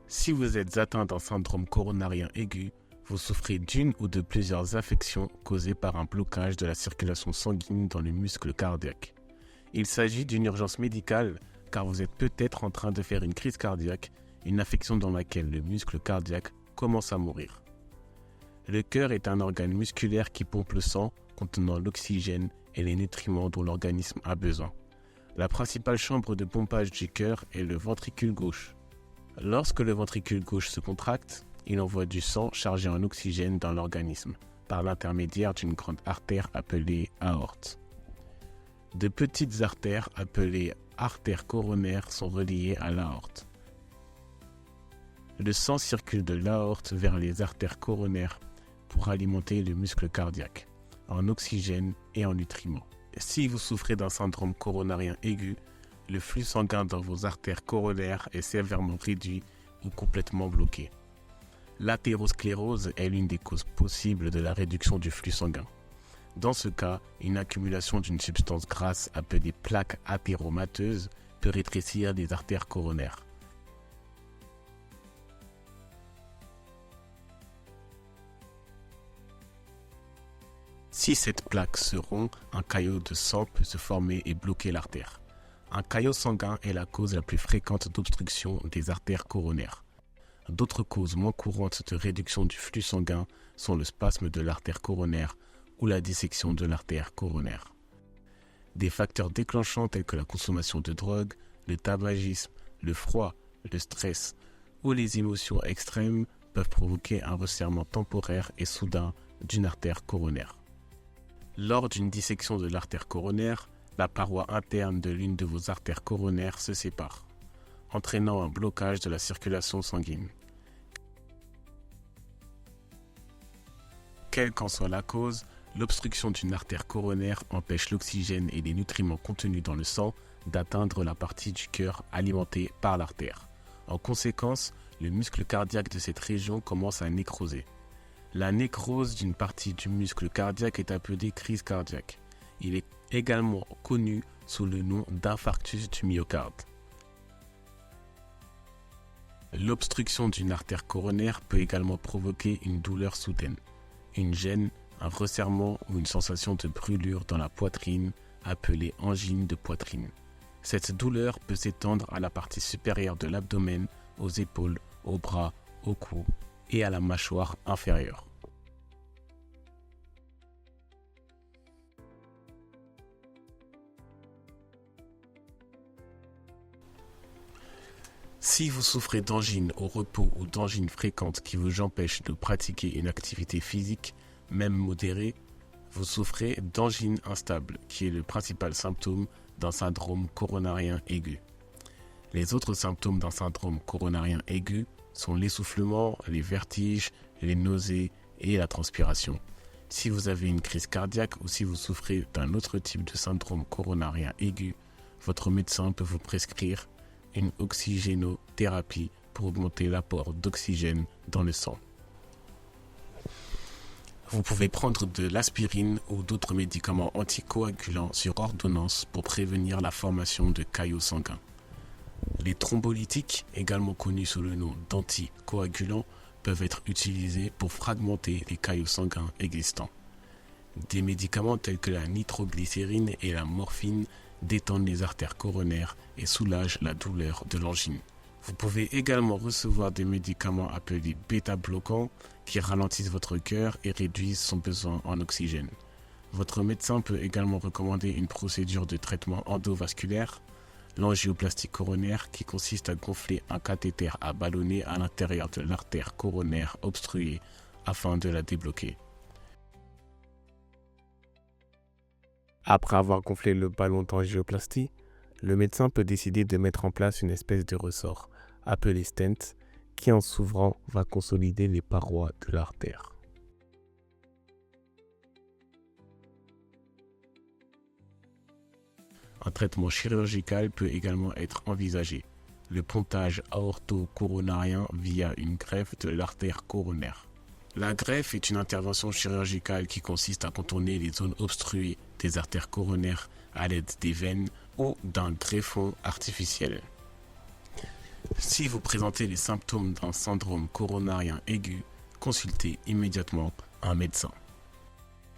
Si vous êtes atteint d'un syndrome coronarien aigu, vous souffrez d'une ou de plusieurs affections causées par un blocage de la circulation sanguine dans le muscle cardiaque. Il s'agit d'une urgence médicale car vous êtes peut-être en train de faire une crise cardiaque, une affection dans laquelle le muscle cardiaque commence à mourir. Le cœur est un organe musculaire qui pompe le sang contenant l'oxygène et les nutriments dont l'organisme a besoin. La principale chambre de pompage du cœur est le ventricule gauche. Lorsque le ventricule gauche se contracte, il envoie du sang chargé en oxygène dans l'organisme par l'intermédiaire d'une grande artère appelée aorte. De petites artères appelées artères coronaires sont reliées à l'aorte. Le sang circule de l'aorte vers les artères coronaires pour alimenter le muscle cardiaque en oxygène et en nutriments. Si vous souffrez d'un syndrome coronarien aigu, le flux sanguin dans vos artères coronaires est sévèrement réduit ou complètement bloqué. L'athérosclérose est l'une des causes possibles de la réduction du flux sanguin. Dans ce cas, une accumulation d'une substance grasse appelée plaque athéromateuse peut rétrécir les artères coronaires. Si cette plaque se rompt, un caillot de sang peut se former et bloquer l'artère. Un caillot sanguin est la cause la plus fréquente d'obstruction des artères coronaires. D'autres causes moins courantes de réduction du flux sanguin sont le spasme de l'artère coronaire ou la dissection de l'artère coronaire. Des facteurs déclenchants tels que la consommation de drogue, le tabagisme, le froid, le stress ou les émotions extrêmes peuvent provoquer un resserrement temporaire et soudain d'une artère coronaire. Lors d'une dissection de l'artère coronaire, la paroi interne de l'une de vos artères coronaires se sépare, entraînant un blocage de la circulation sanguine. Quelle qu'en soit la cause, l'obstruction d'une artère coronaire empêche l'oxygène et les nutriments contenus dans le sang d'atteindre la partie du cœur alimentée par l'artère. En conséquence, le muscle cardiaque de cette région commence à nécroser. La nécrose d'une partie du muscle cardiaque est appelée crise cardiaque. Il est également connu sous le nom d'infarctus du myocarde. L'obstruction d'une artère coronaire peut également provoquer une douleur soudaine, une gêne, un resserrement ou une sensation de brûlure dans la poitrine appelée angine de poitrine. Cette douleur peut s'étendre à la partie supérieure de l'abdomen, aux épaules, aux bras, au cou et à la mâchoire inférieure. Si vous souffrez d'angine au repos ou d'angine fréquente qui vous empêche de pratiquer une activité physique, même modérée, vous souffrez d'angine instable, qui est le principal symptôme d'un syndrome coronarien aigu. Les autres symptômes d'un syndrome coronarien aigu sont l'essoufflement, les vertiges, les nausées et la transpiration. Si vous avez une crise cardiaque ou si vous souffrez d'un autre type de syndrome coronarien aigu, votre médecin peut vous prescrire une oxygénothérapie pour augmenter l'apport d'oxygène dans le sang. Vous pouvez prendre de l'aspirine ou d'autres médicaments anticoagulants sur ordonnance pour prévenir la formation de caillots sanguins. Les thrombolytiques, également connus sous le nom d'anticoagulants, peuvent être utilisés pour fragmenter les caillots sanguins existants. Des médicaments tels que la nitroglycérine et la morphine détendent les artères coronaires et soulagent la douleur de l'angine. Vous pouvez également recevoir des médicaments appelés bêta-bloquants qui ralentissent votre cœur et réduisent son besoin en oxygène. Votre médecin peut également recommander une procédure de traitement endovasculaire, l'angioplastie coronaire qui consiste à gonfler un cathéter à ballonner à l'intérieur de l'artère coronaire obstruée afin de la débloquer. Après avoir gonflé le ballon d'angioplastie, le médecin peut décider de mettre en place une espèce de ressort, appelé stent, qui en s'ouvrant va consolider les parois de l'artère. Un traitement chirurgical peut également être envisagé, le pontage aorto-coronarien via une greffe de l'artère coronaire. La greffe est une intervention chirurgicale qui consiste à contourner les zones obstruées des artères coronaires à l'aide des veines ou d'un greffon artificiel. Si vous présentez les symptômes d'un syndrome coronarien aigu, consultez immédiatement un médecin.